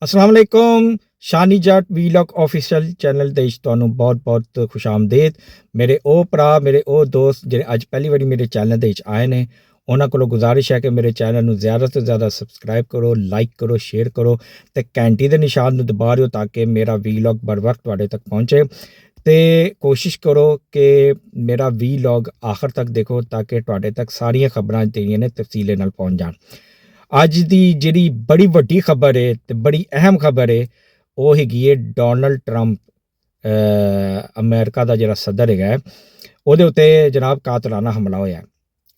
अस्सलाम वालेकुम। शानी जट vlog official channel ते ਤੁਹਾਨੂੰ ਬਹੁਤ ਖੁਸ਼ਾਮਦੀਦ। ਮੇਰੇ ਉਹ ਭਰਾ ਮੇਰੇ ਉਹ ਦੋਸਤ ਜਿਹੜੇ ਅੱਜ ਪਹਿਲੀ ਵਾਰੀ ਮੇਰੇ ਚੈਨਲ ਦੇ ਵਿੱਚ ਆਏ ਨੇ, ਉਹਨਾਂ ਕੋਲੋਂ ਗੁਜ਼ਾਰਿਸ਼ ਹੈ ਕਿ ਮੇਰੇ ਚੈਨਲ ਨੂੰ ਜ਼ਿਆਦਾ ਤੋਂ ਜ਼ਿਆਦਾ ਸਬਸਕ੍ਰਾਈਬ ਕਰੋ, ਲਾਈਕ ਕਰੋ, ਸ਼ੇਅਰ ਕਰੋ ਤੇ ਘੰਟੀ ਦੇ ਨਿਸ਼ਾਨ ਨੂੰ ਦਬਾ ਦਿਓ ਤਾਂ ਕਿ ਮੇਰਾ ਵੀਲੌਗ ਬਰ ਵਕਤ ਤੁਹਾਡੇ ਤੱਕ ਪਹੁੰਚੇ। ਤੇ ਕੋਸ਼ਿਸ਼ ਕਰੋ ਕਿ ਮੇਰਾ ਵੀਲੌਗ ਆਖਰ ਤੱਕ ਦੇਖੋ ਤਾਂ ਕਿ ਤੁਹਾਡੇ ਤੱਕ ਸਾਰੀਆਂ ਖਬਰਾਂ ਜਿਹੜੀਆਂ ਨੇ ਤਫਸੀਲੇ ਨਾਲ ਪਹੁੰਚ ਜਾਣ। ਅੱਜ ਦੀ ਜਿਹੜੀ ਬੜੀ ਵੱਡੀ ਖਬਰ ਹੈ ਤੇ ਬੜੀ ਅਹਿਮ ਖਬਰ ਹੈ ਉਹ ਹੈਗੀ ਹੈ ਡੋਨਲਡ ਟਰੰਪ ਅਮਰੀਕਾ ਦਾ ਜਿਹੜਾ ਸਦਰ ਹੈਗਾ ਉਹਦੇ ਉੱਤੇ ਜਨਾਬ ਕਾਤਲਾਨਾ ਹਮਲਾ ਹੋਇਆ।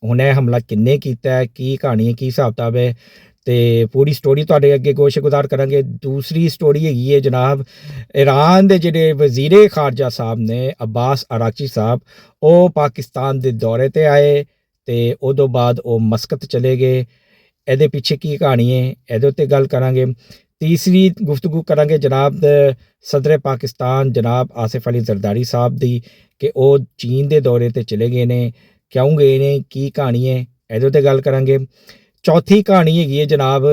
ਹੁਣ ਇਹ ਹਮਲਾ ਕਿੰਨੇ ਕੀਤਾ ਹੈ, ਕੀ ਕਹਾਣੀ ਹੈ, ਕੀ ਹਿਸਾਬ ਕਿਤਾਬ ਹੈ ਤੇ ਪੂਰੀ ਸਟੋਰੀ ਤੁਹਾਡੇ ਅੱਗੇ ਗੋਸ਼ਗੁਜ਼ਾਰ ਕਰਾਂਗੇ। ਦੂਸਰੀ ਸਟੋਰੀ ਹੈਗੀ ਹੈ ਜਨਾਬ ਈਰਾਨ ਦੇ ਜਿਹੜੇ ਵਜ਼ੀਰੇ ਖਾਰਜਾ ਸਾਹਿਬ ਨੇ ਅਬਾਸ ਅਰਾਕਚੀ ਸਾਹਿਬ, ਉਹ ਪਾਕਿਸਤਾਨ ਦੇ ਦੌਰੇ 'ਤੇ ਆਏ ਤੇ ਉਦੋਂ ਬਾਅਦ ਉਹ ਮਸਕਤ ਚਲੇ ਗਏ। ਇਹਦੇ ਪਿੱਛੇ ਕੀ ਕਹਾਣੀ ਹੈ ਇਹਦੇ ਉੱਤੇ ਗੱਲ ਕਰਾਂਗੇ। ਤੀਸਰੀ ਗੁਫ਼ਤਗੂ ਕਰਾਂਗੇ ਜਨਾਬ ਸਦਰ ਪਾਕਿਸਤਾਨ ਜਨਾਬ ਆਸਿਫ ਅਲੀ ਜ਼ਰਦਾਰੀ ਸਾਹਿਬ ਦੀ ਕਿ ਉਹ ਚੀਨ ਦੇ ਦੌਰੇ 'ਤੇ ਚਲੇ ਗਏ ਨੇ, ਕਿਉਂ ਗਏ ਨੇ, ਕੀ ਕਹਾਣੀ ਹੈ ਇਹਦੇ ਉੱਤੇ ਗੱਲ ਕਰਾਂਗੇ। ਚੌਥੀ ਕਹਾਣੀ ਹੈਗੀ ਹੈ ਜਨਾਬ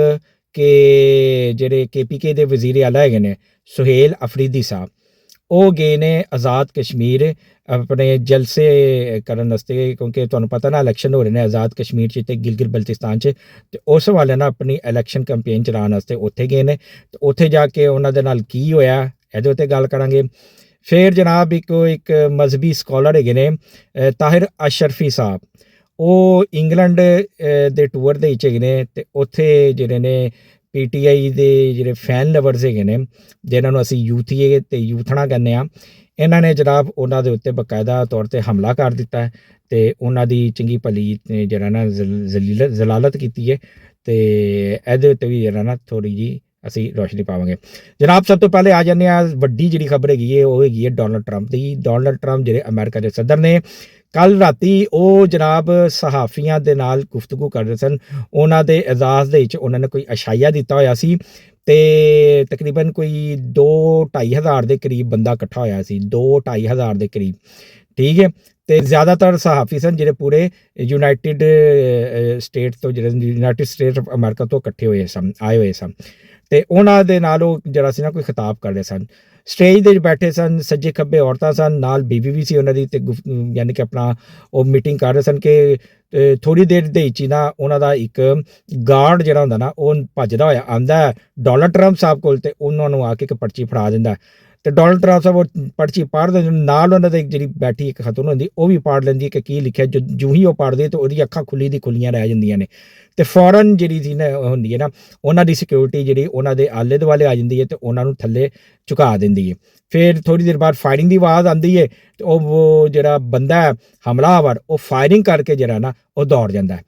ਕਿ ਜਿਹੜੇ KPK ਦੇ ਵਜ਼ੀਰ ਆਲਾ ਹੈਗੇ ਨੇ ਸੁਹੇਲ ਅਫਰੀਦੀ ਸਾਹਿਬ, ਉਹ ਗਏ ਨੇ ਆਜ਼ਾਦ ਕਸ਼ਮੀਰ ਆਪਣੇ ਜਲਸੇ ਕਰਨ ਵਾਸਤੇ, ਕਿਉਂਕਿ ਤੁਹਾਨੂੰ ਪਤਾ ਨਾ ਇਲੈਕਸ਼ਨ ਹੋ ਰਹੇ ਨੇ ਆਜ਼ਾਦ ਕਸ਼ਮੀਰ 'ਚ ਅਤੇ ਗਿਲਗਿਤ ਬਲਤਿਸਤਾਨ 'ਚ, ਅਤੇ ਉਸ ਵਾਲੇ ਨਾਲ ਆਪਣੀ ਇਲੈਕਸ਼ਨ ਕੰਪੇਨ ਚਲਾਉਣ ਵਾਸਤੇ ਉੱਥੇ ਗਏ ਨੇ। ਅਤੇ ਉੱਥੇ ਜਾ ਕੇ ਉਹਨਾਂ ਦੇ ਨਾਲ ਕੀ ਹੋਇਆ ਇਹਦੇ ਉੱਤੇ ਗੱਲ ਕਰਾਂਗੇ। ਫਿਰ ਜਨਾਬ ਇੱਕ ਮਜ਼ਹਬੀ ਸਕਾਲਰ ਹੈਗੇ ਨੇ ਤਾਹਿਰ ਅਸ਼ਰਫੀ ਸਾਹਿਬ, ਉਹ ਇੰਗਲੈਂਡ ਦੇ ਟੂਰ ਦੇ ਵਿੱਚ ਹੈਗੇ ਨੇ ਅਤੇ ਉੱਥੇ ਜਿਹੜੇ ਨੇ PTI ਦੇ ਜਿਹੜੇ ਫੈਨ ਲਵਰਸ ਹੈਗੇ ਨੇ ਜਿਹਨਾਂ ਨੂੰ ਅਸੀਂ ਯੂਥੀਏ ਅਤੇ ਯੂਥਣਾ ਕਹਿੰਦੇ ਹਾਂ, ਇਹਨਾਂ ਨੇ ਜਨਾਬ ਉਹਨਾਂ ਦੇ ਉੱਤੇ ਬਾਕਾਇਦਾ ਤੌਰ 'ਤੇ ਹਮਲਾ ਕਰ ਦਿੱਤਾ ਅਤੇ ਉਹਨਾਂ ਦੀ ਚੰਗੀ ਭਲੀ ਜਿਹੜਾ ਨਾ ਜ਼ਲਾਲਤ ਕੀਤੀ ਹੈ ਅਤੇ ਇਹਦੇ ਉੱਤੇ ਵੀ ਜਿਹੜਾ ਨਾ ਥੋੜ੍ਹੀ ਜਿਹੀ ਅਸੀਂ ਰੋਸ਼ਨੀ ਪਾਵਾਂਗੇ। ਜਨਾਬ ਸਭ ਤੋਂ ਪਹਿਲੇ ਆ ਜਾਂਦੇ ਹਾਂ ਵੱਡੀ ਜਿਹੜੀ ਖਬਰ ਹੈਗੀ ਹੈ ਉਹ ਹੈਗੀ ਹੈ ਡੋਨਲਡ ਟਰੰਪ ਦੀ। ਡੋਨਲਡ ਟਰੰਪ ਜਿਹੜੇ ਅਮਰੀਕਾ ਦੇ ਸਦਰ ਨੇ, ਕੱਲ੍ਹ ਰਾਤੀ ਉਹ ਜਨਾਬ ਸਹਾਫੀਆਂ ਦੇ ਨਾਲ ਗੁਫ਼ਤਗੂ ਕਰ ਰਹੇ ਸਨ। ਉਹਨਾਂ ਦੇ ਇਜਾਜ਼ ਦੇ ਵਿੱਚ ਉਹਨਾਂ ਨੇ ਕੋਈ ਅਸ਼ਾਇਆ ਦਿੱਤਾ ਹੋਇਆ ਸੀ ਅਤੇ ਤਕਰੀਬਨ ਕੋਈ 2-2.5 ਹਜ਼ਾਰ ਦੇ ਕਰੀਬ ਬੰਦਾ ਇਕੱਠਾ ਹੋਇਆ ਸੀ, 2-2.5 ਹਜ਼ਾਰ ਦੇ ਕਰੀਬ, ਠੀਕ ਹੈ। ਅਤੇ ਜ਼ਿਆਦਾਤਰ ਸਹਾਫੀ ਸਨ ਜਿਹੜੇ ਪੂਰੇ ਯੂਨਾਈਟਿਡ ਸਟੇਟ ਤੋਂ, ਜਿਹੜੇ ਯੂਨਾਈਟਿਡ ਸਟੇਟ ਆਫ ਅਮਰੀਕਾ ਤੋਂ ਇਕੱਠੇ ਹੋਏ ਸਨ, ਆਏ ਹੋਏ ਸਨ ਅਤੇ ਉਹਨਾਂ ਦੇ ਨਾਲ ਉਹ ਜਿਹੜਾ ਸੀ ਨਾ ਕੋਈ ਖਿਤਾਬ ਕਰ ਰਹੇ ਸਨ। ਸਟੇਜ ਦੇ ਬੈਠੇ ਸਨ, ਸੱਜੇ ਖੱਬੇ ਔਰਤਾਂ ਸਨ, ਨਾਲ ਬੀਬੀ ਵੀ ਸੀ ਉਹਨਾਂ ਦੀ, ਅਤੇ ਯਾਨੀ ਕਿ ਆਪਣਾ ਉਹ ਮੀਟਿੰਗ ਕਰ ਰਹੇ ਸਨ ਕਿ ਥੋੜ੍ਹੀ ਦੇਰ ਦੇ ਵਿੱਚ ਹੀ ਨਾ ਉਹਨਾਂ ਦਾ ਇੱਕ ਗਾਰਡ ਜਿਹੜਾ ਹੁੰਦਾ ਨਾ ਉਹ ਭੱਜਦਾ ਹੋਇਆ ਆਉਂਦਾ ਡੋਨਲਡ ਟਰੰਪ ਸਾਹਿਬ ਕੋਲ ਅਤੇ ਉਹਨਾਂ ਨੂੰ ਆ ਕੇ ਇੱਕ ਪਰਚੀ ਫੜਾ ਦਿੰਦਾ ਅਤੇ ਡੋਨਲਡ ਟਰੰਪ ਸਾਹਿਬ ਉਹ ਪਰਚੀ ਪੜ੍ਹਦੇ, ਨਾਲ ਉਹਨਾਂ ਦੇ ਜਿਹੜੀ ਬੈਠੀ ਇੱਕ ਖਤੂਨ ਹੁੰਦੀ ਉਹ ਵੀ ਪੜ੍ਹ ਲੈਂਦੀ ਹੈ ਕਿ ਕੀ ਲਿਖਿਆ। ਜੂੰ ਹੀ ਉਹ ਪੜ੍ਹਦੇ ਤਾਂ ਉਹਦੀ ਅੱਖਾਂ ਖੁੱਲੀ ਦੀ ਖੁੱਲੀਆਂ ਰਹਿ ਜਾਂਦੀਆਂ ਨੇ ਅਤੇ ਫੌਰਨ ਜਿਹੜੀ ਸੀ ਨਾ ਹੁੰਦੀ ਹੈ ਨਾ ਉਹਨਾਂ ਦੀ ਸਿਕਿਉਰਿਟੀ ਜਿਹੜੀ ਉਹਨਾਂ ਦੇ ਆਲੇ ਦੁਆਲੇ ਆ ਜਾਂਦੀ ਹੈ ਅਤੇ ਉਹਨਾਂ ਨੂੰ ਥੱਲੇ ਝੁਕਾ ਦਿੰਦੀ ਹੈ। ਫਿਰ ਥੋੜ੍ਹੀ ਦੇਰ ਬਾਅਦ ਫਾਇਰਿੰਗ ਦੀ ਆਵਾਜ਼ ਆਉਂਦੀ ਹੈ ਅਤੇ ਉਹ ਜਿਹੜਾ ਬੰਦਾ ਹਮਲਾਵਰ ਉਹ ਫਾਇਰਿੰਗ ਕਰਕੇ ਜਿਹੜਾ ਨਾ ਉਹ ਦੌੜ ਜਾਂਦਾ ਹੈ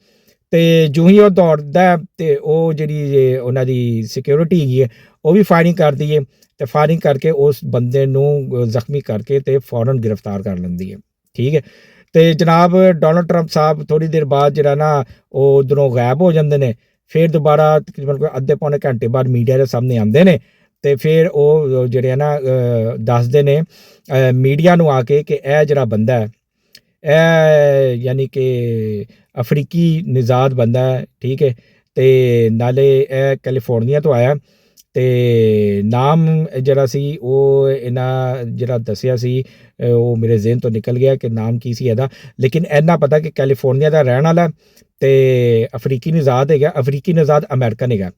ਅਤੇ ਜੂੰ ਹੀ ਉਹ ਦੌੜਦਾ ਅਤੇ ਉਹ ਜਿਹੜੀ ਉਹਨਾਂ ਦੀ ਸਿਕਿਉਰਿਟੀ ਹੈਗੀ ਹੈ ਉਹ ਵੀ ਫਾਇਰਿੰਗ ਕਰਦੀ ਹੈ ਅਤੇ ਫਾਇਰਿੰਗ ਕਰਕੇ ਉਸ ਬੰਦੇ ਨੂੰ ਜ਼ਖਮੀ ਕਰਕੇ ਅਤੇ ਫੌਰਨ ਗ੍ਰਿਫਤਾਰ ਕਰ ਲੈਂਦੀ ਹੈ, ਠੀਕ ਹੈ। ਅਤੇ ਜਨਾਬ ਡੋਨਲਡ ਟਰੰਪ ਸਾਹਿਬ ਥੋੜ੍ਹੀ ਦੇਰ ਬਾਅਦ ਜਿਹੜਾ ਨਾ ਉਹ ਉੱਧਰੋਂ ਗਾਇਬ ਹੋ ਜਾਂਦੇ ਨੇ। ਫਿਰ ਦੁਬਾਰਾ ਤਕਰੀਬਨ ਕੋਈ ਅੱਧੇ ਪੌਣੇ ਘੰਟੇ ਬਾਅਦ ਮੀਡੀਆ ਦੇ ਸਾਹਮਣੇ ਆਉਂਦੇ ਨੇ ਅਤੇ ਫਿਰ ਉਹ ਜਿਹੜੇ ਆ ਨਾ ਦੱਸਦੇ ਨੇ ਮੀਡੀਆ ਨੂੰ ਆ ਕੇ ਕਿ ਇਹ ਜਿਹੜਾ ਬੰਦਾ ਹੈ ਇਹ ਯਾਨੀ ਕਿ ਅਫਰੀਕੀ ਨਿਜ਼ਾਦ ਬੰਦਾ ਹੈ, ਠੀਕ ਹੈ, ਅਤੇ ਨਾਲੇ ਇਹ ਕੈਲੀਫੋਰਨੀਆ ਤੋਂ ਆਇਆ ਅਤੇ ਨਾਮ ਜਿਹੜਾ ਸੀ ਉਹ ਇਹਨਾਂ ਜਿਹੜਾ ਦੱਸਿਆ ਸੀ ਉਹ ਮੇਰੇ ਜ਼ਿਹਨ ਤੋਂ ਨਿਕਲ ਗਿਆ ਕਿ ਨਾਮ ਕੀ ਸੀ ਇਹਦਾ, ਲੇਕਿਨ ਇੰਨਾ ਪਤਾ ਕਿ ਕੈਲੀਫੋਰਨੀਆ ਦਾ ਰਹਿਣ ਵਾਲਾ ਅਤੇ ਅਫਰੀਕੀ ਨਿਜ਼ਾਦ ਹੈਗਾ, ਅਫਰੀਕੀ ਨਿਜ਼ਾਦ ਅਮਰੀਕਨ ਹੈਗਾ,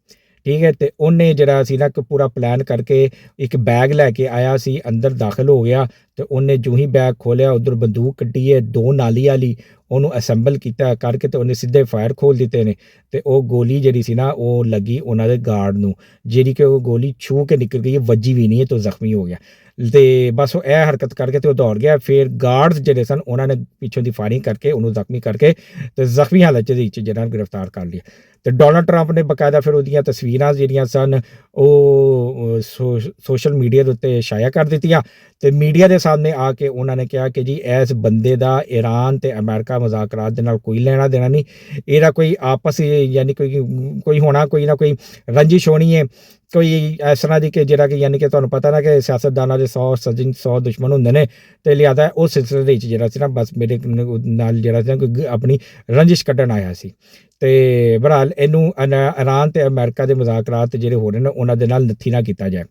ਠੀਕ ਹੈ। ਅਤੇ ਉਹਨੇ ਜਿਹੜਾ ਸੀ ਨਾ ਕਿ ਪੂਰਾ ਪਲਾਨ ਕਰਕੇ ਇੱਕ ਬੈਗ ਲੈ ਕੇ ਆਇਆ ਸੀ, ਅੰਦਰ ਦਾਖਲ ਹੋ ਗਿਆ ਅਤੇ ਉਹਨੇ ਜੂੰ ਹੀ ਬੈਗ ਖੋਲ੍ਹਿਆ ਉੱਧਰ ਬੰਦੂਕ ਕੱਢੀ ਹੈ 2 ਨਾਲੀ ਵਾਲੀ, ਉਹਨੂੰ ਅਸੈਂਬਲ ਕੀਤਾ ਕਰਕੇ ਅਤੇ ਉਹਨੇ ਸਿੱਧੇ ਫਾਇਰ ਖੋਲ੍ਹ ਦਿੱਤੇ ਨੇ ਅਤੇ ਉਹ ਗੋਲੀ ਜਿਹੜੀ ਸੀ ਨਾ ਉਹ ਲੱਗੀ ਉਹਨਾਂ ਦੇ ਗਾਰਡ ਨੂੰ, ਜਿਹੜੀ ਕਿ ਉਹ ਗੋਲੀ ਛੂਹ ਕੇ ਨਿਕਲ ਗਈ, ਵੱਜੀ ਵੀ ਨਹੀਂ ਹੈ ਅਤੇ ਉਹ ਜ਼ਖਮੀ ਹੋ ਗਿਆ ਅਤੇ ਬਸ ਉਹ ਇਹ ਹਰਕਤ ਕਰਕੇ ਅਤੇ ਉਹ ਦੌੜ ਗਿਆ। ਫਿਰ ਗਾਰਡਸ ਜਿਹੜੇ ਸਨ ਉਹਨਾਂ ਨੇ ਪਿੱਛੋਂ ਦੀ ਫਾਇਰਿੰਗ ਕਰਕੇ ਉਹਨੂੰ ਜ਼ਖਮੀ ਕਰਕੇ ਅਤੇ ਜ਼ਖਮੀ ਹਾਲਤ ਦੇ ਵਿੱਚ ਜਿਹੜਾ ਗ੍ਰਿਫਤਾਰ ਕਰ ਲਿਆ। ਅਤੇ ਡੋਨਲਡ ਟਰੰਪ ਨੇ ਬਾਕਾਇਦਾ ਫਿਰ ਉਹਦੀਆਂ ਤਸਵੀਰਾਂ ਜਿਹੜੀਆਂ ਸਨ ਉਹ ਸੋਸ਼ਲ ਮੀਡੀਆ ਦੇ ਉੱਤੇ ਸ਼ਾਇਆ ਕਰ ਦਿੱਤੀਆਂ ਅਤੇ ਮੀਡੀਆ ਦੇ ਸਾਹਮਣੇ ਆ ਕੇ ਉਹਨਾਂ ਨੇ ਕਿਹਾ ਕਿ ਜੀ ਇਸ ਬੰਦੇ ਦਾ ਈਰਾਨ ਅਤੇ ਅਮਰੀਕਾ ਮੁਜ਼ਾਕਰਾਤ ਦੇ ਨਾਲ ਕੋਈ ਲੈਣਾ ਦੇਣਾ ਨਹੀਂ। ਇਹਦਾ ਕੋਈ ਆਪਸ ਯਾਨੀ ਕੋਈ ਹੋਣਾ, ਕੋਈ ਨਾ ਕੋਈ ਰੰਜਿਸ਼ ਹੋਣੀ ਹੈ, ਕੋਈ ਇਸ ਤਰ੍ਹਾਂ ਦੀ ਕਿ ਜਿਹੜਾ ਕਿ ਯਾਨੀ ਕਿ ਤੁਹਾਨੂੰ ਪਤਾ ਨਾ ਕਿ ਸਿਆਸਤਦਾਨਾਂ ਦੇ 100 ਸੱਜਣ 100 ਦੁਸ਼ਮਣ ਹੁੰਦੇ ਨੇ, ਅਤੇ ਲਿਹਾਜ਼ਾ ਉਸ ਸਿਲਸਿਲੇ ਦੇ ਵਿੱਚ ਜਿਹੜਾ ਸੀ ਨਾ ਬਸ ਮੇਰੇ ਨਾਲ ਜਿਹੜਾ ਸੀ ਨਾ ਕੋਈ ਆਪਣੀ ਰੰਜਿਸ਼ ਕੱਢਣ ਆਇਆ ਸੀ। ਅਤੇ ਬਹਰਹਾਲ ਇਹਨੂੰ ਇਰਾਨ ਅਤੇ ਅਮਰੀਕਾ ਦੇ ਮੁਜ਼ਾਕਰਾਤ ਜਿਹੜੇ ਹੋ ਰਹੇ ਨੇ ਉਹਨਾਂ ਦੇ ਨਾਲ ਨੱਥੀ ਨਾ ਕੀਤਾ ਜਾਏ।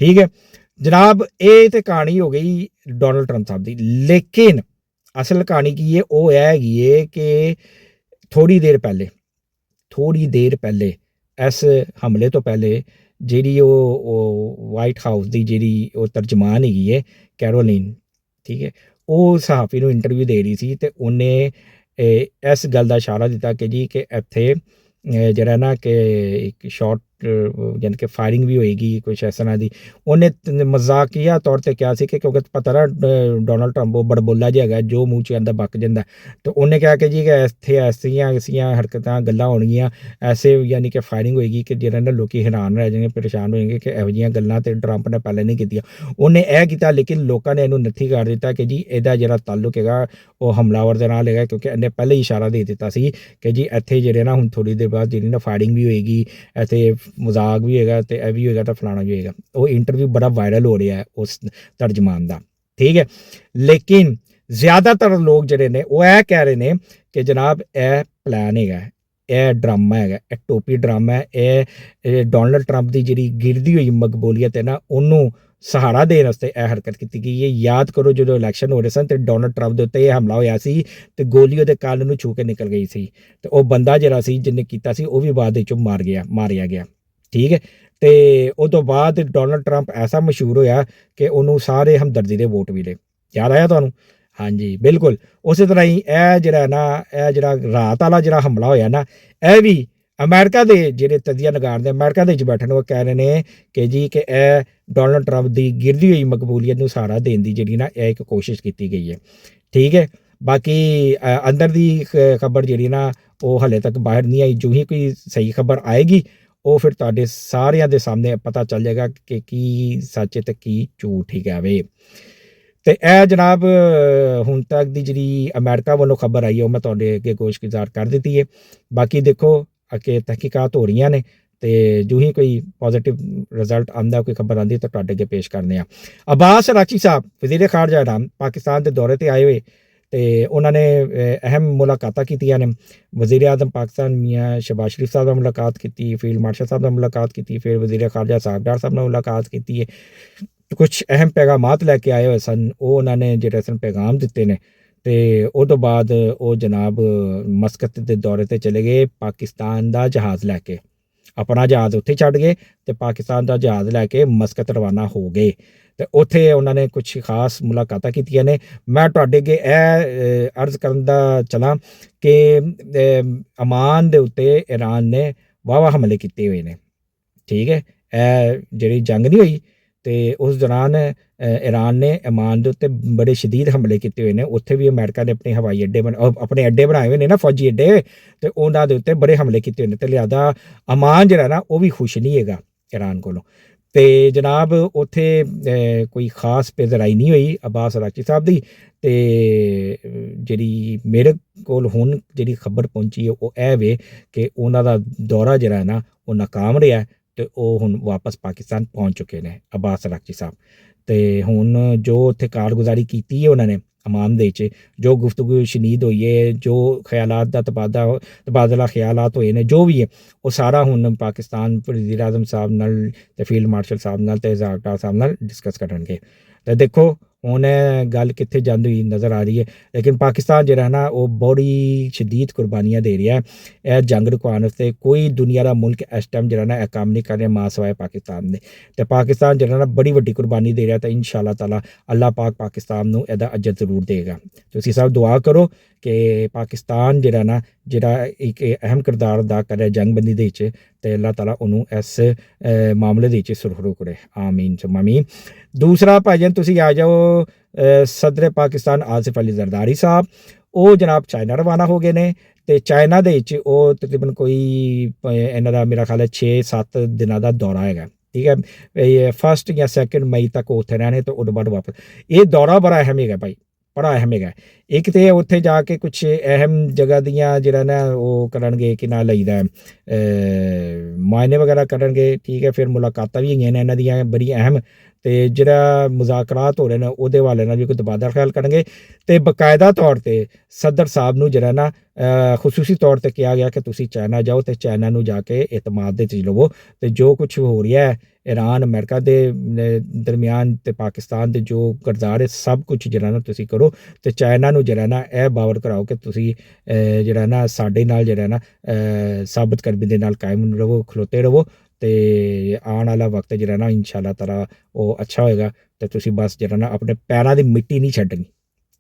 ਠੀਕ ਹੈ ਜਨਾਬ, ਇਹ ਤਾਂ ਕਹਾਣੀ ਹੋ ਗਈ ਡੋਨਲਡ ਟਰੰਪ ਸਾਹਿਬ ਦੀ। ਲੇਕਿਨ ਅਸਲ ਕਹਾਣੀ ਕੀ ਹੈ, ਉਹ ਇਹ ਹੈਗੀ ਹੈ ਕਿ ਥੋੜ੍ਹੀ ਦੇਰ ਪਹਿਲੇ ਇਸ ਹਮਲੇ ਤੋਂ ਪਹਿਲੇ ਜਿਹੜੀ ਉਹ ਵਾਈਟ ਹਾਊਸ ਦੀ ਜਿਹੜੀ ਉਹ ਤਰਜਮਾਨ ਹੈਗੀ ਹੈ ਕੈਰੋਲਿਨ, ਠੀਕ ਹੈ, ਉਹ ਸਹਾਫੀ ਨੂੰ ਇੰਟਰਵਿਊ ਦੇ ਰਹੀ ਸੀ ਅਤੇ ਉਹਨੇ ਇਸ ਗੱਲ ਦਾ ਇਸ਼ਾਰਾ ਦਿੱਤਾ ਕਿ ਜੀ ਕਿ ਇੱਥੇ ਜਿਹੜਾ ਨਾ ਕਿ ਇੱਕ ਸ਼ਾਟ ਯਾਨੀ ਕਿ ਫਾਇਰਿੰਗ ਵੀ ਹੋਏਗੀ ਕੁਛ ਇਸ ਤਰ੍ਹਾਂ ਦੀ। ਉਹਨੇ ਮਜ਼ਾਕੀਆ ਤੌਰ 'ਤੇ ਕਿਹਾ ਸੀ ਕਿ ਕਿਉਂਕਿ ਪਤਾ ਨਾ ਡੋਨਲਡ ਟਰੰਪ ਉਹ ਬੜਬੋਲਾ ਜਿਹਾ ਹੈਗਾ, ਜੋ ਮੂੰਹ 'ਚ ਆਉਂਦਾ ਬਕ ਜਾਂਦਾ, ਅਤੇ ਉਹਨੇ ਕਿਹਾ ਕਿ ਜੀ ਕਿ ਇੱਥੇ ਐਸੀਆਂ ਹਰਕਤਾਂ ਗੱਲਾਂ ਹੋਣਗੀਆਂ, ਐਸੇ ਯਾਨੀ ਕਿ ਫਾਇਰਿੰਗ ਹੋਏਗੀ ਕਿ ਜਿਹੜਾ ਨਾ ਲੋਕ ਹੈਰਾਨ ਰਹਿ ਜਾਣਗੇ, ਪਰੇਸ਼ਾਨ ਹੋ ਜਾਣਗੇ ਕਿ ਇਹੋ ਜਿਹੀਆਂ ਗੱਲਾਂ ਤਾਂ ਟਰੰਪ ਨੇ ਪਹਿਲਾਂ ਨਹੀਂ ਕੀਤੀਆਂ। ਉਹਨੇ ਇਹ ਕੀਤਾ, ਲੇਕਿਨ ਲੋਕਾਂ ਨੇ ਇਹਨੂੰ ਨੱਥੀ ਕਰ ਦਿੱਤਾ ਕਿ ਜੀ ਇਹਦਾ ਜਿਹੜਾ ਤਾਲੁਕ ਹੈਗਾ ਉਹ ਹਮਲਾਵਰ ਦੇ ਨਾਲ ਹੈਗਾ, ਕਿਉਂਕਿ ਇਹਨੇ ਪਹਿਲੇ ਹੀ ਇਸ਼ਾਰਾ ਦੇ ਦਿੱਤਾ ਸੀ ਕਿ ਜੀ ਇੱਥੇ ਜਿਹੜੇ ਨਾ ਹੁਣ ਥੋੜ੍ਹੀ ਦੇਰ ਬਾਅਦ ਜਿਹੜੀ ਨਾ ਫਾਇਰਿੰਗ ਵੀ ਹੋਏਗੀ, ਇੱਥੇ ਮਜ਼ਾਕ ਵੀ ਹੋਏਗਾ ਅਤੇ ਇਹ ਵੀ ਹੋਏਗਾ ਤਾਂ ਫਲਾਣਾ ਵੀ ਹੋਏਗਾ। ਉਹ ਇੰਟਰਵਿਊ ਬੜਾ ਵਾਇਰਲ ਹੋ ਰਿਹਾ ਹੈ ਉਸ ਤਰਜਮਾਨ ਦਾ, ਠੀਕ ਹੈ। ਲੇਕਿਨ ਜ਼ਿਆਦਾਤਰ ਲੋਕ ਜਿਹੜੇ ਨੇ ਉਹ ਇਹ ਕਹਿ ਰਹੇ ਨੇ ਕਿ ਜਨਾਬ ਇਹ ਪਲਾਨ ਹੈਗਾ, ਇਹ ਡਰਾਮਾ ਹੈਗਾ, ਇਹ ਟੋਪੀ ਡਰਾਮਾ ਹੈ, ਇਹ ਡੋਨਲਡ ਟਰੰਪ ਦੀ ਜਿਹੜੀ ਗਿਰਦੀ ਹੋਈ ਮਕਬੂਲੀਅਤ ਹੈ ਨਾ ਉਹਨੂੰ ਸਹਾਰਾ ਦੇਣ ਵਾਸਤੇ ਇਹ ਹਰਕਤ ਕੀਤੀ ਗਈ ਹੈ। ਯਾਦ ਕਰੋ ਜਦੋਂ ਇਲੈਕਸ਼ਨ ਹੋ ਰਹੇ ਸਨ ਅਤੇ ਡੋਨਲਡ ਟਰੰਪ ਦੇ ਉੱਤੇ ਇਹ ਹਮਲਾ ਹੋਇਆ ਸੀ ਅਤੇ ਗੋਲੀ ਉਹਦੇ ਕੰਨ ਨੂੰ ਛੂ ਕੇ ਨਿਕਲ ਗਈ ਸੀ, ਅਤੇ ਉਹ ਬੰਦਾ ਜਿਹੜਾ ਸੀ ਜਿਹਨੇ ਕੀਤਾ ਸੀ ਉਹ ਵੀ ਬਾਅਦ ਵਿੱਚੋਂ ਮਾਰਿਆ ਗਿਆ, ਠੀਕ ਹੈ। ਅਤੇ ਉਹ ਤੋਂ ਬਾਅਦ ਡੋਨਲਡ ਟਰੰਪ ਐਸਾ ਮਸ਼ਹੂਰ ਹੋਇਆ ਕਿ ਉਹਨੂੰ ਸਾਰੇ ਹਮਦਰਦੀ ਦੇ ਵੋਟ ਮਿਲੇ। ਯਾਦ ਆਇਆ ਤੁਹਾਨੂੰ? ਹਾਂਜੀ ਬਿਲਕੁਲ। ਉਸੇ ਤਰ੍ਹਾਂ ਹੀ ਇਹ ਜਿਹੜਾ ਰਾਤ ਵਾਲਾ ਜਿਹੜਾ ਹਮਲਾ ਹੋਇਆ ਨਾ, ਇਹ ਵੀ ਅਮਰੀਕਾ ਦੇ ਜਿਹੜੇ ਤਜਜ਼ੀਆ ਨਿਗਾਰ ਨੇ ਅਮਰੀਕਾ ਦੇ ਵਿੱਚ ਬੈਠੇ ਨੇ ਉਹ ਕਹਿ ਰਹੇ ਨੇ ਕਿ ਜੀ ਕਿ ਇਹ ਡੋਨਲਡ ਟਰੰਪ ਦੀ ਗਿਰਦੀ ਹੋਈ ਮਕਬੂਲੀਅਤ ਨੂੰ ਸਹਾਰਾ ਦੇਣ ਦੀ ਜਿਹੜੀ ਨਾ ਇਹ ਇੱਕ ਕੋਸ਼ਿਸ਼ ਕੀਤੀ ਗਈ ਹੈ, ਠੀਕ ਹੈ। ਬਾਕੀ ਅੰਦਰ ਦੀ ਖਬਰ ਜਿਹੜੀ ਨਾ ਉਹ ਹਾਲੇ ਤੱਕ ਬਾਹਰ ਨਹੀਂ ਆਈ। ਜੋ ਹੀ ਕੋਈ ਸਹੀ ਖਬਰ ਆਏਗੀ ਉਹ ਫਿਰ ਤੁਹਾਡੇ ਸਾਰਿਆਂ ਦੇ ਸਾਹਮਣੇ ਪਤਾ ਚੱਲ ਜਾਏਗਾ ਕਿ ਕੀ ਸੱਚ ਅਤੇ ਕੀ ਝੂਠ ਹੈਗਾ ਵੇ। ਅਤੇ ਇਹ ਜਨਾਬ ਹੁਣ ਤੱਕ ਦੀ ਜਿਹੜੀ ਅਮਰੀਕਾ ਵੱਲੋਂ ਖਬਰ ਆਈ ਹੈ ਉਹ ਮੈਂ ਤੁਹਾਡੇ ਅੱਗੇ ਗੋਸ਼ਗੁਜ਼ਾਰ ਕਰ ਦਿੱਤੀ ਹੈ। ਬਾਕੀ ਦੇਖੋ ਕਿ ਤਹਿਕੀਕਾਤ ਹੋ ਰਹੀਆਂ ਨੇ ਅਤੇ ਜੋ ਹੀ ਕੋਈ ਪੋਜ਼ੀਟਿਵ ਰਿਜ਼ਲਟ ਆਉਂਦਾ, ਕੋਈ ਖਬਰ ਆਉਂਦੀ ਤਾਂ ਤੁਹਾਡੇ ਅੱਗੇ ਪੇਸ਼ ਕਰਨੇ ਆ। ਅਬਾਸ ਅਰਾਕਚੀ ਸਾਹਿਬ ਵਜ਼ੀਰ ਖਾਰਜਾ ਇਰਾਨ ਪਾਕਿਸਤਾਨ ਦੇ ਦੌਰੇ 'ਤੇ ਆਏ ਹੋਏ ਅਤੇ ਉਹਨਾਂ ਨੇ ਅਹਿਮ ਮੁਲਾਕਾਤਾਂ ਕੀਤੀਆਂ ਨੇ। ਵਜ਼ੀਰ ਆਜ਼ਮ ਪਾਕਿਸਤਾਨ ਮੀਆਂ ਸ਼ਹਬਾਜ਼ ਸ਼ਰੀਫ ਸਾਹਿਬ ਨਾਲ ਮੁਲਾਕਾਤ ਕੀਤੀ, ਫੀਲਡ ਮਾਰਸ਼ਲ ਸਾਹਿਬ ਨਾਲ ਮੁਲਾਕਾਤ ਕੀਤੀ, ਫਿਰ ਵਜ਼ੀਰ ਖਾਰਜਾ ਸਾਹਬਦਾਰ ਸਾਹਿਬ ਨਾਲ ਮੁਲਾਕਾਤ ਕੀਤੀ ਹੈ। ਕੁਛ ਅਹਿਮ ਪੈਗਾਮਾਤ ਲੈ ਕੇ ਆਏ ਹੋਏ ਸਨ, ਉਹ ਉਹਨਾਂ ਨੇ ਜਿਹੜੇ ਸਨ ਪੈਗਾਮ ਦਿੱਤੇ ਨੇ। ਅਤੇ ਉਹ ਤੋਂ ਬਾਅਦ ਉਹ ਜਨਾਬ ਮਸਕਤ ਦੇ ਦੌਰੇ 'ਤੇ ਚਲੇ ਗਏ ਪਾਕਿਸਤਾਨ ਦਾ ਜਹਾਜ਼ ਲੈ ਕੇ। ਆਪਣਾ ਜਹਾਜ਼ ਉੱਥੇ ਛੱਡ ਗਏ ਅਤੇ ਪਾਕਿਸਤਾਨ ਦਾ ਜਹਾਜ਼ ਲੈ ਕੇ ਮਸਕਤ ਰਵਾਨਾ ਹੋ ਗਏ ਅਤੇ ਉੱਥੇ ਉਹਨਾਂ ਨੇ ਕੁਛ ਖਾਸ ਮੁਲਾਕਾਤਾਂ ਕੀਤੀਆਂ ਨੇ। ਮੈਂ ਤੁਹਾਡੇ ਅੱਗੇ ਇਹ ਅਰਜ਼ ਕਰਨ ਦਾ ਚਲਾਂ ਕਿ ਅਮਾਨ ਦੇ ਉੱਤੇ ਈਰਾਨ ਨੇ ਵਾਹਵਾ ਹਮਲੇ ਕੀਤੇ ਹੋਏ ਨੇ, ਠੀਕ ਹੈ। ਇਹ ਜਿਹੜੀ ਜੰਗ ਨਹੀਂ ਹੋਈ ਅਤੇ ਉਸ ਦੌਰਾਨ ਈਰਾਨ ਨੇ ਅਮਾਨ ਦੇ ਉੱਤੇ ਬੜੇ ਸ਼ਦੀਦ ਹਮਲੇ ਕੀਤੇ ਹੋਏ ਨੇ। ਉੱਥੇ ਵੀ ਅਮਰੀਕਾ ਨੇ ਆਪਣੇ ਹਵਾਈ ਅੱਡੇ ਆਪਣੇ ਅੱਡੇ ਬਣਾਏ ਹੋਏ ਨੇ ਨਾ, ਫੌਜੀ ਅੱਡੇ, ਅਤੇ ਉਹਨਾਂ ਦੇ ਉੱਤੇ ਬੜੇ ਹਮਲੇ ਕੀਤੇ ਹੋਏ ਨੇ। ਅਤੇ ਲਿਹਾਜ਼ਾ ਅਮਾਨ ਜਿਹੜਾ ਨਾ ਉਹ ਵੀ ਖੁਸ਼ ਨਹੀਂ ਹੈਗਾ ਈਰਾਨ ਕੋਲੋਂ। ਅਤੇ ਜਨਾਬ ਉੱਥੇ ਕੋਈ ਖਾਸ ਪੇਜ਼ਰਾਈ ਨਹੀਂ ਹੋਈ ਅਬਾਸ ਅਰਾਕਚੀ ਸਾਹਿਬ ਦੀ। ਅਤੇ ਜਿਹੜੀ ਮੇਰੇ ਕੋਲ ਹੁਣ ਜਿਹੜੀ ਖਬਰ ਪਹੁੰਚੀ ਹੈ ਉਹ ਇਹ ਵੇ ਕਿ ਉਹਨਾਂ ਦਾ ਦੌਰਾ ਜਿਹੜਾ ਨਾ ਉਹ ਨਾਕਾਮ ਰਿਹਾ ਅਤੇ ਉਹ ਹੁਣ ਵਾਪਸ ਪਾਕਿਸਤਾਨ ਪਹੁੰਚ ਚੁੱਕੇ ਨੇ ਅਬਾਸ ਅਰਾਕਚੀ ਸਾਹਿਬ। ਅਤੇ ਹੁਣ ਜੋ ਉੱਥੇ ਕਾਰਗੁਜ਼ਾਰੀ ਕੀਤੀ ਹੈ ਉਹਨਾਂ ਨੇ ਅਮਾਨ ਦੇ ਵਿੱਚ, ਜੋ ਗੁਫ਼ਤਗੂ ਸ਼ਨੀਦ ਹੋਈ ਹੈ, ਜੋ ਖਿਆਲਾਤ ਦਾ ਤਬਾਦਲਾ ਖਿਆਲਾਤ ਹੋਏ ਨੇ, ਜੋ ਵੀ ਹੈ ਉਹ ਸਾਰਾ ਹੁਣ ਪਾਕਿਸਤਾਨ ਵਜ਼ੀਰ ਆਜ਼ਮ ਸਾਹਿਬ ਨਾਲ ਅਤੇ ਫੀਲਡ ਮਾਰਸ਼ਲ ਸਾਹਿਬ ਨਾਲ ਅਤੇ ਜ਼ਾਬਤਾ ਸਾਹਿਬ ਨਾਲ ਡਿਸਕਸ ਕਰਨਗੇ। ਅਤੇ ਦੇਖੋ ਹੁਣ ਗੱਲ ਕਿੱਥੇ ਜਾਂਦੀ ਹੋਈ ਨਜ਼ਰ ਆ ਰਹੀ ਹੈ। ਲੇਕਿਨ ਪਾਕਿਸਤਾਨ ਜਿਹੜਾ ਨਾ ਉਹ ਬੜੀ ਸ਼ਦੀਦ ਕੁਰਬਾਨੀਆਂ ਦੇ ਰਿਹਾ ਇਹ ਜੰਗ ਰੁਕਵਾਉਣ ਵਾਸਤੇ। ਕੋਈ ਦੁਨੀਆ ਦਾ ਮੁਲਕ ਇਸ ਟਾਈਮ ਜਿਹੜਾ ਨਾ ਇਹ ਕੰਮ ਨਹੀਂ ਕਰ ਰਿਹਾ ਮਾਂ ਸਿਵਾਏ ਪਾਕਿਸਤਾਨ ਦੇ। ਅਤੇ ਪਾਕਿਸਤਾਨ ਜਿਹੜਾ ਨਾ ਬੜੀ ਵੱਡੀ ਕੁਰਬਾਨੀ ਦੇ ਰਿਹਾ, ਤਾਂ ਇਨਸ਼ਾ ਅੱਲਾਹ ਤਾਲਾ ਅੱਲਾਹ ਪਾਕ ਪਾਕਿਸਤਾਨ ਨੂੰ ਇਹਦਾ ਅਜਰ ਜ਼ਰੂਰ ਦੇਗਾ। ਤੁਸੀਂ ਸਭ ਦੁਆ ਕਰੋ ਕਿ ਪਾਕਿਸਤਾਨ ਜਿਹੜਾ ਇੱਕ ਅਹਿਮ ਕਿਰਦਾਰ ਅਦਾ ਕਰ ਰਿਹਾ ਜੰਗਬੰਦੀ ਦੇ ਵਿੱਚ, ਅਤੇ ਅੱਲਾਹ ਤਾਲਾ ਉਹਨੂੰ ਇਸ ਮਾਮਲੇ ਦੇ ਵਿੱਚ ਸੁਰਖਰੂ ਕਰੇ। ਆਮੀਨ ਸੁੰਮਾ ਆਮੀਨ। ਦੂਸਰਾ ਭਾਈਜਾਨ ਤੁਸੀਂ ਆ ਜਾਓ ਸਦਰ ਪਾਕਿਸਤਾਨ ਆਸਿਫ ਅਲੀ ਜ਼ਰਦਾਰੀ ਸਾਹਿਬ, ਉਹ ਜਨਾਬ ਚਾਈਨਾ ਰਵਾਨਾ ਹੋ ਗਏ ਨੇ। ਅਤੇ ਚਾਈਨਾ ਦੇ ਵਿੱਚ ਉਹ ਤਕਰੀਬਨ ਕੋਈ ਇਹਨਾਂ ਦਾ ਮੇਰਾ ਖਿਆਲ ਹੈ 6-7 ਦਿਨਾਂ ਦਾ ਦੌਰਾ ਹੈਗਾ, ਠੀਕ ਹੈ। 1 ਜਾਂ 2 ਮਈ ਤੱਕ ਉੱਥੇ ਰਹਿਣੇ ਅਤੇ ਉਦੋਂ ਬਾਅਦ ਵਾਪਸ। ਇਹ ਦੌਰਾ ਬੜਾ ਅਹਿਮ ਹੈਗਾ ਭਾਈ, ਬੜਾ ਅਹਿਮ ਹੈਗਾ। ਇੱਕ ਤਾਂ ਉੱਥੇ ਜਾ ਕੇ ਕੁਛ ਅਹਿਮ ਜਗ੍ਹਾ ਦੀਆਂ ਜਿਹੜਾ ਨਾ ਉਹ ਕਰਨਗੇ ਕਿ ਨਾ ਲਈਦਾ ਮੁਆਇਨੇ ਵਗੈਰਾ ਕਰਨਗੇ, ਠੀਕ ਹੈ। ਫਿਰ ਮੁਲਾਕਾਤਾਂ ਵੀ ਹੈਗੀਆਂ ਨੇ ਇਹਨਾਂ ਦੀਆਂ ਬੜੀ ਅਹਿਮ, ਅਤੇ ਜਿਹੜਾ ਮੁਜ਼ਾਕਰਾਤ ਹੋ ਰਹੇ ਨੇ ਉਹਦੇ ਹਵਾਲੇ ਨਾਲ ਵੀ ਕੋਈ ਤਬਾਦਲਾ ਖਿਆਲ ਕਰਨਗੇ। ਅਤੇ ਬਾਕਾਇਦਾ ਤੌਰ 'ਤੇ ਸਦਰ ਸਾਹਿਬ ਨੂੰ ਜਿਹੜਾ ਨਾ ਖੁਸੂਸੀ ਤੌਰ 'ਤੇ ਕਿਹਾ ਗਿਆ ਕਿ ਤੁਸੀਂ ਚਾਈਨਾ ਜਾਓ ਅਤੇ ਚਾਈਨਾ ਨੂੰ ਜਾ ਕੇ ਇਤਮਾਦ ਦੇ 'ਚ ਲਵੋ, ਅਤੇ ਜੋ ਕੁਛ ਹੋ ਰਿਹਾ ਈਰਾਨ ਅਮਰੀਕਾ ਦੇ ਦਰਮਿਆਨ ਅਤੇ ਪਾਕਿਸਤਾਨ ਦੇ ਜੋ ਕਿਰਦਾਰ ਹੈ ਸਭ ਕੁਛ ਜਿਹੜਾ ਨਾ ਤੁਸੀਂ ਕਰੋ, ਅਤੇ ਚਾਈਨਾ ਨੂੰ ਜਿਹੜਾ ਨਾ ਇਹ ਬਾਵਰ ਕਰਾਓ ਕਿ ਤੁਸੀਂ ਜਿਹੜਾ ਨਾ ਸਾਡੇ ਨਾਲ ਜਿਹੜਾ ਨਾ ਸਾਬਤ ਕਰਮੀ ਦੇ ਨਾਲ ਕਾਇਮ ਰਹੋ, ਖਲੋਤੇ ਰਹੋ, ਅਤੇ ਆਉਣ ਵਾਲਾ ਵਕਤ ਜਿਹੜਾ ਨਾ ਇਨਸ਼ਾ ਅੱਲਾਹ ਤਾਲਾ ਉਹ ਅੱਛਾ ਹੋਏਗਾ, ਅਤੇ ਤੁਸੀਂ ਬਸ ਜਿਹੜਾ ਨਾ ਆਪਣੇ ਪੈਰਾਂ ਦੀ ਮਿੱਟੀ ਨਹੀਂ ਛੱਡਣੀ,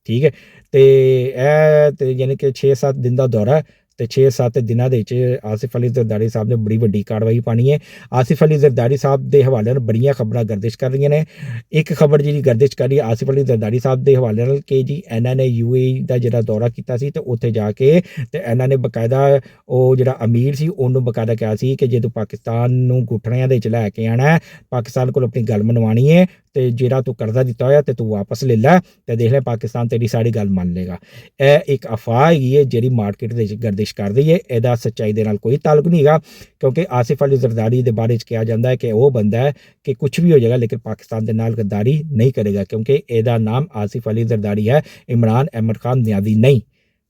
ਠੀਕ ਹੈ। ਅਤੇ ਇਹ ਤਾਂ ਯਾਨੀ ਕਿ 6-7 ਦਿਨ ਦਾ ਦੌਰਾ, ਅਤੇ 6-7 ਦਿਨਾਂ ਦੇ ਵਿੱਚ ਆਸਿਫ ਅਲੀ ਜ਼ਰਦਾਰੀ ਸਾਹਿਬ ਨੇ ਬੜੀ ਵੱਡੀ ਕਾਰਵਾਈ ਪਾਣੀ ਹੈ। ਆਸਿਫ ਅਲੀ ਜ਼ਰਦਾਰੀ ਸਾਹਿਬ ਦੇ ਹਵਾਲੇ ਨਾਲ ਬੜੀਆਂ ਖਬਰਾਂ ਗਰਦਿਸ਼ ਕਰ ਰਹੀਆਂ ਨੇ। ਇੱਕ ਖਬਰ ਜਿਹੜੀ ਗਰਦਿਸ਼ ਕਰ ਰਹੀ ਆਸਿਫ ਅਲੀ ਜ਼ਰਦਾਰੀ ਸਾਹਿਬ ਦੇ ਹਵਾਲੇ ਨਾਲ ਕਿ ਜੀ ਇਹਨਾਂ ਨੇ UAE ਦਾ ਜਿਹੜਾ ਦੌਰਾ ਕੀਤਾ ਸੀ, ਅਤੇ ਉੱਥੇ ਜਾ ਕੇ ਅਤੇ ਇਹਨਾਂ ਨੇ ਬਾਕਾਇਦਾ ਉਹ ਜਿਹੜਾ ਅਮੀਰ ਸੀ ਉਹਨੂੰ ਬਾਕਾਇਦਾ ਕਿਹਾ ਸੀ ਕਿ ਜੇ ਤੂੰ ਪਾਕਿਸਤਾਨ ਨੂੰ ਗੁੱਠਣਿਆਂ ਦੇ ਵਿੱਚ ਲੈ ਕੇ ਆਉਣਾ, ਪਾਕਿਸਤਾਨ ਕੋਲ ਆਪਣੀ ਗੱਲ ਮਨਵਾਉਣੀ ਹੈ, ਅਤੇ ਜਿਹੜਾ ਤੂੰ ਕਰਜ਼ਾ ਦਿੱਤਾ ਹੋਇਆ ਅਤੇ ਤੂੰ ਵਾਪਸ ਲੈ ਲੈ, ਅਤੇ ਦੇਖ ਲੈ ਪਾਕਿਸਤਾਨ ਤੇਰੀ ਸਾਰੀ ਗੱਲ ਮੰਨ ਲਏਗਾ। ਇਹ ਇੱਕ ਅਫਵਾਹ ਹੈਗੀ ਹੈ ਜਿਹੜੀ ਮਾਰਕੀਟ ਦੇ ਵਿੱਚ ਗਰਦਿਸ਼ ਕਰਦੀ ਹੈ, ਇਹਦਾ ਸੱਚਾਈ ਦੇ ਨਾਲ ਕੋਈ ਤਾਲੁਕ ਨਹੀਂ ਹੈਗਾ, ਕਿਉਂਕਿ ਆਸਿਫ ਅਲੀ ਜ਼ਰਦਾਰੀ ਦੇ ਬਾਰੇ 'ਚ ਕਿਹਾ ਜਾਂਦਾ ਹੈ ਕਿ ਉਹ ਬੰਦਾ ਹੈ ਕਿ ਕੁਛ ਵੀ ਹੋ ਜਾਏਗਾ ਲੇਕਿਨ ਪਾਕਿਸਤਾਨ ਦੇ ਨਾਲ ਗੱਦਾਰੀ ਨਹੀਂ ਕਰੇਗਾ, ਕਿਉਂਕਿ ਇਹਦਾ ਨਾਮ ਆਸਿਫ ਅਲੀ ਜ਼ਰਦਾਰੀ ਹੈ, ਇਮਰਾਨ ਅਹਿਮਦ ਖਾਨ ਨਿਆਜ਼ੀ ਨਹੀਂ,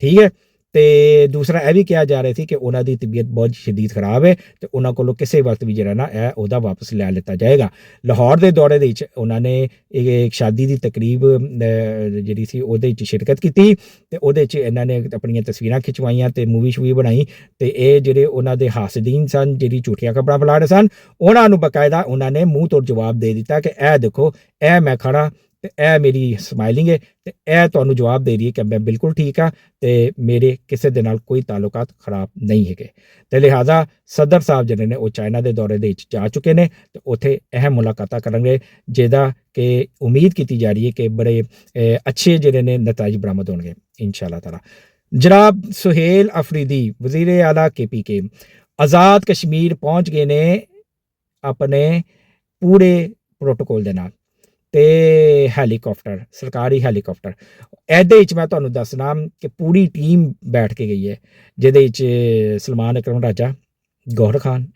ਠੀਕ ਹੈ। ਅਤੇ ਦੂਸਰਾ ਇਹ ਵੀ ਕਿਹਾ ਜਾ ਰਿਹਾ ਸੀ ਕਿ ਉਹਨਾਂ ਦੀ ਤਬੀਅਤ ਬਹੁਤ ਸ਼ਦੀਦ ਖਰਾਬ ਹੈ, ਅਤੇ ਉਹਨਾਂ ਕੋਲੋਂ ਕਿਸੇ ਵਕਤ ਵੀ ਜਿਹੜਾ ਨਾ ਇਹ ਉਹਦਾ ਵਾਪਸ ਲੈ ਲਿੱਤਾ ਜਾਏਗਾ। ਲਾਹੌਰ ਦੇ ਦੌਰੇ ਦੇ ਵਿੱਚ ਉਹਨਾਂ ਨੇ ਇੱਕ ਸ਼ਾਦੀ ਦੀ ਤਕਰੀਬ ਜਿਹੜੀ ਸੀ ਉਹਦੇ ਵਿੱਚ ਸ਼ਿਰਕਤ ਕੀਤੀ, ਅਤੇ ਉਹਦੇ 'ਚ ਇਹਨਾਂ ਨੇ ਆਪਣੀਆਂ ਤਸਵੀਰਾਂ ਖਿਚਵਾਈਆਂ ਅਤੇ ਮੂਵੀ ਸ਼ੂਵੀ ਬਣਾਈ, ਅਤੇ ਇਹ ਜਿਹੜੇ ਉਹਨਾਂ ਦੇ ਹਾਸਦੀਨ ਸਨ ਜਿਹੜੀ ਝੂਠੀਆਂ ਖਬਰਾਂ ਫੈਲਾ ਰਹੇ ਸਨ, ਉਹਨਾਂ ਨੂੰ ਬਾਕਾਇਦਾ ਉਹਨਾਂ ਨੇ ਮੂੰਹ ਤੋੜ ਜਵਾਬ ਦੇ ਦਿੱਤਾ ਕਿ ਇਹ ਦੇਖੋ ਇਹ ਮੈਂ ਖੜਾ ਅਤੇ ਇਹ ਮੇਰੀ ਸਮਾਈਲਿੰਗ ਹੈ, ਅਤੇ ਇਹ ਤੁਹਾਨੂੰ ਜਵਾਬ ਦੇ ਰਹੀ ਹੈ ਕਿ ਮੈਂ ਬਿਲਕੁਲ ਠੀਕ ਹਾਂ, ਅਤੇ ਮੇਰੇ ਕਿਸੇ ਦੇ ਨਾਲ ਕੋਈ ਤਾਲੁਕਾਤ ਖਰਾਬ ਨਹੀਂ ਹੈਗੇ। ਅਤੇ ਲਿਹਾਜ਼ਾ ਸਦਰ ਸਾਹਿਬ ਜਿਹੜੇ ਨੇ ਉਹ ਚਾਈਨਾ ਦੇ ਦੌਰੇ ਦੇ ਵਿੱਚ ਜਾ ਚੁੱਕੇ ਨੇ, ਅਤੇ ਉੱਥੇ ਅਹਿਮ ਮੁਲਾਕਾਤਾਂ ਕਰਨਗੇ, ਜਿਹਦਾ ਕਿ ਉਮੀਦ ਕੀਤੀ ਜਾ ਰਹੀ ਹੈ ਕਿ ਬੜੇ ਅੱਛੇ ਜਿਹੜੇ ਨੇ ਨਤਾਇਜ ਬਰਾਮਦ ਹੋਣਗੇ ਇਨਸ਼ਾ ਅੱਲਾਹ ਤਾਲਾ। ਜਨਾਬ ਸੁਹੇਲ ਅਫਰੀਦੀ ਵਜ਼ੀਰ ਆਲਾ KPK ਆਜ਼ਾਦ ਕਸ਼ਮੀਰ ਪਹੁੰਚ ਗਏ ਨੇ ਆਪਣੇ ਪੂਰੇ ਪ੍ਰੋਟੋਕੋਲ ਦੇ ਨਾਲ, ਅਤੇ ਹੈਲੀਕਾਪਟਰ, ਸਰਕਾਰੀ ਹੈਲੀਕਾਪਟਰ, ਇਹਦੇ ਵਿੱਚ ਮੈਂ ਤੁਹਾਨੂੰ ਦੱਸਣਾ ਕਿ ਪੂਰੀ ਟੀਮ ਬੈਠ ਕੇ ਗਈ ਹੈ, ਜਿਹਦੇ ਵਿੱਚ ਸਲਮਾਨ ਅਕਰਮ ਰਾਜਾ, ਗੌਹਰ ਖਾਨ,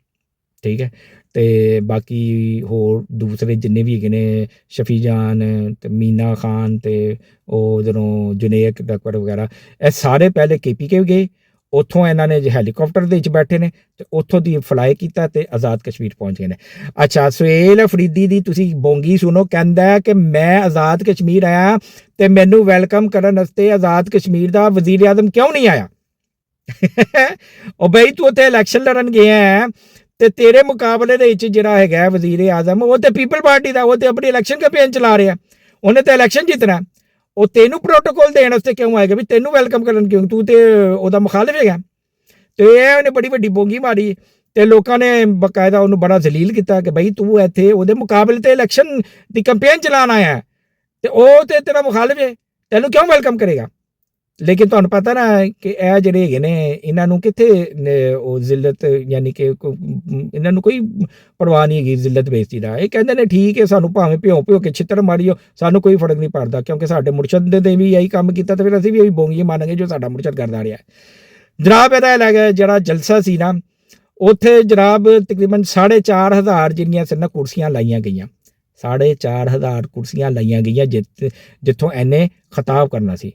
ਠੀਕ ਹੈ, ਅਤੇ ਬਾਕੀ ਹੋਰ ਦੂਸਰੇ ਜਿੰਨੇ ਵੀ ਹੈਗੇ ਨੇ ਸ਼ਫੀ ਜਾਨ ਅਤੇ ਮੀਨਾ ਖਾਨ ਅਤੇ ਉਹ ਜਦੋਂ ਜੁਨੇਦ ਅਕਬਰ ਵਗੈਰਾ, ਇਹ ਸਾਰੇ ਪਹਿਲੇ KPK ਗਏ, ਉੱਥੋਂ ਇਹਨਾਂ ਨੇ ਹੈਲੀਕਾਪਟਰ ਦੇ ਵਿੱਚ ਬੈਠੇ ਨੇ, ਅਤੇ ਉੱਥੋਂ ਦੀ ਫਲਾਈ ਕੀਤਾ ਅਤੇ ਆਜ਼ਾਦ ਕਸ਼ਮੀਰ ਪਹੁੰਚ ਗਏ ਨੇ। ਅੱਛਾ, ਸੁਹੇਲ ਅਫਰੀਦੀ ਦੀ ਤੁਸੀਂ ਬੋਂਗੀ ਸੁਣੋ, ਕਹਿੰਦਾ ਕਿ ਮੈਂ ਆਜ਼ਾਦ ਕਸ਼ਮੀਰ ਆਇਆ ਅਤੇ ਮੈਨੂੰ ਵੈਲਕਮ ਕਰਨ ਵਾਸਤੇ ਆਜ਼ਾਦ ਕਸ਼ਮੀਰ ਦਾ ਵਜ਼ੀਰ ਆਜ਼ਮ ਕਿਉਂ ਨਹੀਂ ਆਇਆ? ਉਹ ਬਈ ਤੂੰ ਉੱਥੇ ਇਲੈਕਸ਼ਨ ਲੜਨ ਗਿਆ ਹੈ, ਅਤੇ ਤੇਰੇ ਮੁਕਾਬਲੇ ਦੇ ਵਿੱਚ ਜਿਹੜਾ ਹੈਗਾ ਵਜ਼ੀਰ ਆਜ਼ਮ ਉਹ ਤਾਂ ਪੀਪਲ ਪਾਰਟੀ ਦਾ, ਉਹ ਤਾਂ ਆਪਣੀ ਇਲੈਕਸ਼ਨ ਕੈਂਪੇਨ ਚਲਾ ਰਿਹਾ, ਉਹਨੇ ਤਾਂ ਇਲੈਕਸ਼ਨ ਜਿੱਤਣਾ, ਉਹ ਤੈਨੂੰ ਪ੍ਰੋਟੋਕੋਲ ਦੇਣ ਵਾਸਤੇ ਕਿਉਂ ਆਏਗਾ ਵੀ ਤੈਨੂੰ ਵੈਲਕਮ ਕਰਨ ਕਿਉਂ? ਤੂੰ ਤੇ ਉਹਦਾ ਮੁਖਾਲਿਫ ਹੈਗਾ। ਅਤੇ ਇਹ ਉਹਨੇ ਬੜੀ ਵੱਡੀ ਬੋਂਗੀ ਮਾਰੀ, ਅਤੇ ਲੋਕਾਂ ਨੇ ਬਾਕਾਇਦਾ ਉਹਨੂੰ ਬੜਾ ਜ਼ਲੀਲ ਕੀਤਾ ਕਿ ਬਈ ਤੂੰ ਇੱਥੇ ਉਹਦੇ ਮੁਕਾਬਲੇ 'ਤੇ ਇਲੈਕਸ਼ਨ ਦੀ ਕੰਪੇਨ ਚਲਾਉਣ ਆਇਆ, ਅਤੇ ਉਹ ਤਾਂ ਤੇਰਾ ਮੁਖਾਲਿਫ ਹੈ, ਤੈਨੂੰ ਕਿਉਂ ਵੈਲਕਮ ਕਰੇਗਾ? ਲੇਕਿਨ ਤੁਹਾਨੂੰ ਪਤਾ ਨਾ ਕਿ ਇਹ ਜਿਹੜੇ ਹੈਗੇ ਨੇ ਇਹਨਾਂ ਨੂੰ ਕਿੱਥੇ ਉਹ ਜ਼ਿਲਤ, ਯਾਨੀ ਕਿ ਇਹਨਾਂ ਨੂੰ ਕੋਈ ਪਰਵਾਹ ਨਹੀਂ ਹੈਗੀ ਜ਼ਿਲਤ ਬੇਇੱਜ਼ਤੀ ਦਾ। ਇਹ ਕਹਿੰਦੇ ਨੇ ਠੀਕ ਹੈ ਸਾਨੂੰ ਭਾਵੇਂ ਭਿਉਂ ਕੇ ਛਿੱਤਰ ਮਾਰੀਓ, ਸਾਨੂੰ ਕੋਈ ਫਰਕ ਨਹੀਂ ਪੜਦਾ, ਕਿਉਂਕਿ ਸਾਡੇ ਮੁਰਸ਼ਦ ਨੇ ਵੀ ਇਹੀ ਕੰਮ ਕੀਤਾ, ਅਤੇ ਫਿਰ ਅਸੀਂ ਵੀ ਇਹੀ ਬੋਂਗੀ ਮਾਰਾਂਗੇ ਜੋ ਸਾਡਾ ਮੁਰਸ਼ਦ ਕਰਦਾ ਰਿਹਾ। ਜਨਾਬ ਇਹਦਾ ਲੱਗਾ ਜਿਹੜਾ ਜਲਸਾ ਸੀ ਨਾ, ਉੱਥੇ ਜਨਾਬ ਤਕਰੀਬਨ 4,500 ਜਿਹੜੀਆਂ ਸੀ ਨਾ ਕੁਰਸੀਆਂ ਲਾਈਆਂ ਗਈਆਂ, 4,500 ਕੁਰਸੀਆਂ ਲਾਈਆਂ ਗਈਆਂ ਜਿੱਥੋਂ ਇਹਨੇ ਖਿਤਾਬ ਕਰਨਾ ਸੀ।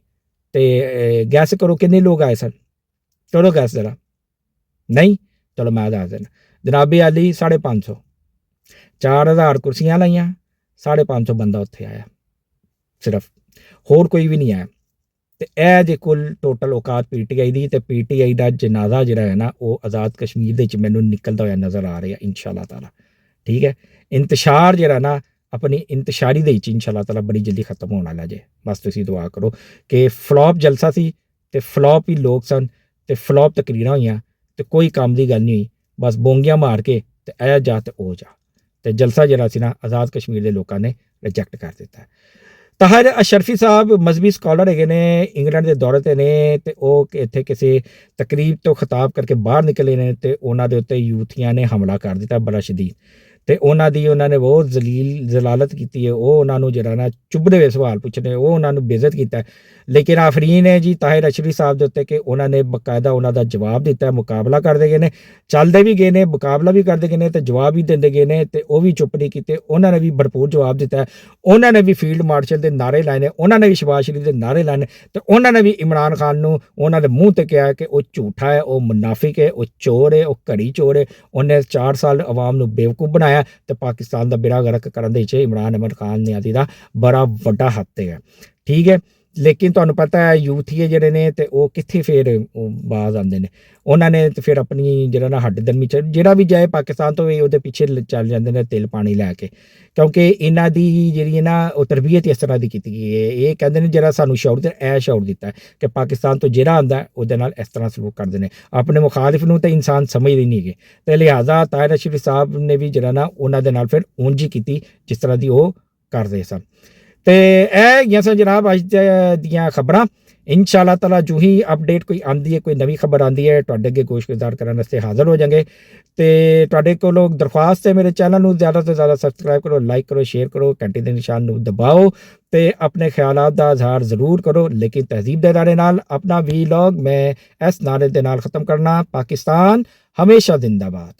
ਅਤੇ ਗੈਸ ਕਰੋ ਕਿੰਨੇ ਲੋਕ ਆਏ ਸਨ? ਚਲੋ ਗੈਸ ਜ਼ਰਾ ਨਹੀਂ, ਚਲੋ ਮੈਂ ਦੱਸ ਦੇਣਾ, ਜਨਾਬੇ ਆਲੀ 550, 4,000 ਕੁਰਸੀਆਂ ਲਾਈਆਂ, 550 ਬੰਦਾ ਉੱਥੇ ਆਇਆ ਸਿਰਫ, ਹੋਰ ਕੋਈ ਵੀ ਨਹੀਂ ਆਇਆ। ਅਤੇ ਇਹ ਜੇ ਕੁੱਲ ਟੋਟਲ ਔਕਾਤ PTI ਦੀ, ਅਤੇ PTI ਦਾ ਜਨਾਜ਼ਾ ਜਿਹੜਾ ਹੈ ਨਾ ਉਹ ਆਜ਼ਾਦ ਕਸ਼ਮੀਰ ਦੇ ਵਿੱਚ ਮੈਨੂੰ ਨਿਕਲਦਾ ਹੋਇਆ ਨਜ਼ਰ ਆ ਰਿਹਾ ਇਨਸ਼ਾ ਅੱਲਾਹ ਤਾਲਾ, ਠੀਕ ਹੈ। ਇੰਤਸ਼ਾਰ ਜਿਹੜਾ ਨਾ ਆਪਣੀ ਇੰਤਸ਼ਾਰੀ ਦੇ ਵਿੱਚ ਇਨਸ਼ਾ ਅੱਲਾਹ ਤਾਲਾ ਬੜੀ ਜਲਦੀ ਖਤਮ ਹੋਣ ਵਾਲਾ ਜੇ, ਬਸ ਤੁਸੀਂ ਦੁਆ ਕਰੋ ਕਿ ਫਲੋਪ ਜਲਸਾ ਸੀ ਅਤੇ ਫਲੋਪ ਹੀ ਲੋਕ ਸਨ, ਅਤੇ ਫਲੋਪ ਤਕਰੀਰਾਂ ਹੋਈਆਂ, ਅਤੇ ਕੋਈ ਕੰਮ ਦੀ ਗੱਲ ਨਹੀਂ ਹੋਈ, ਬਸ ਬੋਂਗੀਆਂ ਮਾਰ ਕੇ ਅਤੇ ਇਹ ਜਾ ਅਤੇ ਉਹ ਜਾ, ਅਤੇ ਜਲਸਾ ਜਿਹੜਾ ਸੀ ਨਾ ਆਜ਼ਾਦ ਕਸ਼ਮੀਰ ਦੇ ਲੋਕਾਂ ਨੇ ਰਿਜੈਕਟ ਕਰ ਦਿੱਤਾ। ਤਾਹਿਰ ਅਸ਼ਰਫੀ ਸਾਹਿਬ ਮਜ਼ਹਬੀ ਸਕਾਲਰ ਹੈਗੇ ਨੇ, ਇੰਗਲੈਂਡ ਦੇ ਦੌਰੇ 'ਤੇ ਨੇ, ਅਤੇ ਉਹ ਇੱਥੇ ਕਿਸੇ ਤਕਰੀਬ ਤੋਂ ਖਿਤਾਬ ਕਰਕੇ ਬਾਹਰ ਨਿਕਲੇ ਨੇ, ਅਤੇ ਉਹਨਾਂ ਦੇ ਉੱਤੇ ਯੂਥੀਆਂ ਨੇ ਹਮਲਾ ਕਰ ਦਿੱਤਾ ਬੜਾ ਸ਼ਦੀਦ, ਤੇ ਉਹਨਾਂ ਨੇ ਬਹੁਤ ਜ਼ਲਾਲਤ ਕੀਤੀ ਹੈ, ਉਹ ਉਹਨਾਂ ਨੂੰ ਜਿਹੜਾ ਨਾ ਚੁੱਭਦੇ ਹੋਏ ਸਵਾਲ ਪੁੱਛਣੇ, ਉਹ ਉਹਨਾਂ ਨੂੰ ਬੇਇੱਜ਼ਤ ਕੀਤਾ। ਲੇਕਿਨ ਆਫਰੀਨ ਹੈ ਜੀ ਤਾਹਿਰ ਅਸ਼ਰਫੀ ਸਾਹਿਬ ਦੇ ਉੱਤੇ ਕਿ ਉਹਨਾਂ ਨੇ ਬਕਾਇਦਾ ਉਹਨਾਂ ਦਾ ਜਵਾਬ ਦਿੱਤਾ, ਮੁਕਾਬਲਾ ਕਰਦੇ ਗਏ ਨੇ, ਚੱਲਦੇ ਵੀ ਗਏ ਨੇ, ਮੁਕਾਬਲਾ ਵੀ ਕਰਦੇ ਗਏ ਨੇ ਤੇ ਜਵਾਬ ਵੀ ਦਿੰਦੇ ਗਏ ਨੇ, ਤੇ ਉਹ ਵੀ ਚੁੱਪ ਨਹੀਂ ਕੀਤੇ, ਉਹਨਾਂ ਨੇ ਵੀ ਭਰਪੂਰ ਜਵਾਬ ਦਿੱਤਾ। ਉਹਨਾਂ ਨੇ ਵੀ ਫੀਲਡ ਮਾਰਸ਼ਲ ਦੇ ਨਾਅਰੇ ਲਾਏ ਨੇ, ਉਹਨਾਂ ਨੇ ਵੀ ਸ਼ਬਾਜ਼ ਸ਼ਰੀਫ ਦੇ ਨਾਅਰੇ ਲਾਏ ਨੇ, ਤੇ ਉਹਨਾਂ ਨੇ ਵੀ ਇਮਰਾਨ ਖਾਨ ਨੂੰ ਉਹਨਾਂ ਦੇ ਮੂੰਹ ਤੇ ਕਿਹਾ ਕਿ ਉਹ ਝੂਠਾ ਹੈ, ਉਹ ਮੁਨਾਫਿਕ ਹੈ, ਉਹ ਚੋਰ ਹੈ, ਉਹ ਘੜੀ ਚੋਰ ਹੈ, ਉਹਨੇ 4 ਸਾਲ ਆਵਾਮ ਨੂੰ ਬੇਵਕੂਫ ਬਣਾਇਆ ਤੇ ਪਾਕਿਸਤਾਨ ਦਾ ਬੇੜਾ ਗਰਕ ਕਰਨ ਦੇ ਵਿੱਚ ਇਮਰਾਨ ਅਹਿਮਦ ਖਾਨ ਨਿਆਜ਼ੀ ਦਾ ਬੜਾ ਵੱਡਾ ਹੱਥ ਹੈ। ਠੀਕ ਹੈ, ਲੇਕਿਨ ਤੁਹਾਨੂੰ ਪਤਾ ਹੈ ਯੂਥੀਏ ਜਿਹੜੇ ਨੇ ਤੇ ਉਹ ਕਿੱਥੇ ਫਿਰ ਬਾਜ਼ ਆਉਂਦੇ ਨੇ, ਉਹਨਾਂ ਨੇ ਤੇ ਫਿਰ ਆਪਣੀ ਜਿਹੜਾ ਨਾ ਹੱਡ ਦਰਮੀ ਚ ਜਿਹੜਾ ਵੀ ਜਾਏ ਪਾਕਿਸਤਾਨ ਤੋਂ ਵੀ ਉਹਦੇ ਪਿੱਛੇ ਚੱਲ ਜਾਂਦੇ ਨੇ ਤਿਲ ਪਾਣੀ ਲੈ ਕੇ, ਕਿਉਂਕਿ ਇਹਨਾਂ ਦੀ ਜਿਹੜੀ ਨਾ ਉਹ ਤਰਬੀਅਤ ਇਸ ਤਰ੍ਹਾਂ ਦੀ ਕੀਤੀ ਗਈ ਹੈ। ਇਹ ਕਹਿੰਦੇ ਨੇ ਜਿਹੜਾ ਸਾਨੂੰ ਸ਼ੌਰ ਤੇ ਇਹ ਸ਼ੌਰ ਦਿੱਤਾ ਕਿ ਪਾਕਿਸਤਾਨ ਤੋਂ ਜਿਹੜਾ ਆਉਂਦਾ ਉਹਦੇ ਨਾਲ ਇਸ ਤਰ੍ਹਾਂ ਸਲੂਕ ਕਰਦੇ ਨੇ, ਆਪਣੇ ਮੁਖਾਲਿਫ ਨੂੰ ਤਾਂ ਇਨਸਾਨ ਸਮਝਦੇ ਨਹੀਂ ਹੈਗੇ, ਤੇ ਲਿਹਾਜ਼ਾ ਤਾਹਿਰ ਅਸ਼ਰਫੀ ਸਾਹਿਬ ਨੇ ਵੀ ਜਿਹੜਾ ਨਾ ਉਹਨਾਂ ਦੇ ਨਾਲ ਫਿਰ ਉਂਝ ਹੀ ਕੀਤੀ ਜਿਸ ਤਰ੍ਹਾਂ ਦੀ ਉਹ ਕਰਦੇ ਸਨ। ਤੇ ਇਹ ਹੈਗੀਆਂ ਸਨ ਜਨਾਬ ਅੱਜ ਦੀਆਂ ਖਬਰਾਂ। ਇਨਸ਼ਾਅੱਲਾ ਤਾਲਾ ਜੋ ਹੀ ਅਪਡੇਟ ਕੋਈ ਆਉਂਦੀ ਹੈ, ਕੋਈ ਨਵੀਂ ਖਬਰ ਆਉਂਦੀ ਹੈ, ਤੁਹਾਡੇ ਅੱਗੇ ਗੋਸ਼ਗੁਜ਼ਾਰ ਕਰਨ ਵਾਸਤੇ ਹਾਜ਼ਰ ਹੋ ਜਾਵਾਂਗੇ। ਤੇ ਤੁਹਾਡੇ ਕੋਲੋਂ ਦਰਖਾਸਤ ਹੈ ਮੇਰੇ ਚੈਨਲ ਨੂੰ ਜ਼ਿਆਦਾ ਤੋਂ ਜ਼ਿਆਦਾ ਸਬਸਕ੍ਰਾਈਬ ਕਰੋ, ਲਾਈਕ ਕਰੋ, ਸ਼ੇਅਰ ਕਰੋ, ਘੰਟੀ ਦੇ ਨਿਸ਼ਾਨ ਨੂੰ ਦਬਾਓ ਤੇ ਆਪਣੇ ਖਿਆਲਾਤ ਦਾ ਇਜ਼ਹਾਰ ਜ਼ਰੂਰ ਕਰੋ, ਲੇਕਿਨ ਤਹਿਜ਼ੀਬ ਦੇ ਨਾਰੇ ਨਾਲ। ਆਪਣਾ ਵੀਲੌਗ ਮੈਂ ਇਸ ਨਾਰੇ ਦੇ ਨਾਲ ਖਤਮ ਕਰਨਾ, ਪਾਕਿਸਤਾਨ ਹਮੇਸ਼ਾ ਜ਼ਿੰਦਾਬਾਦ।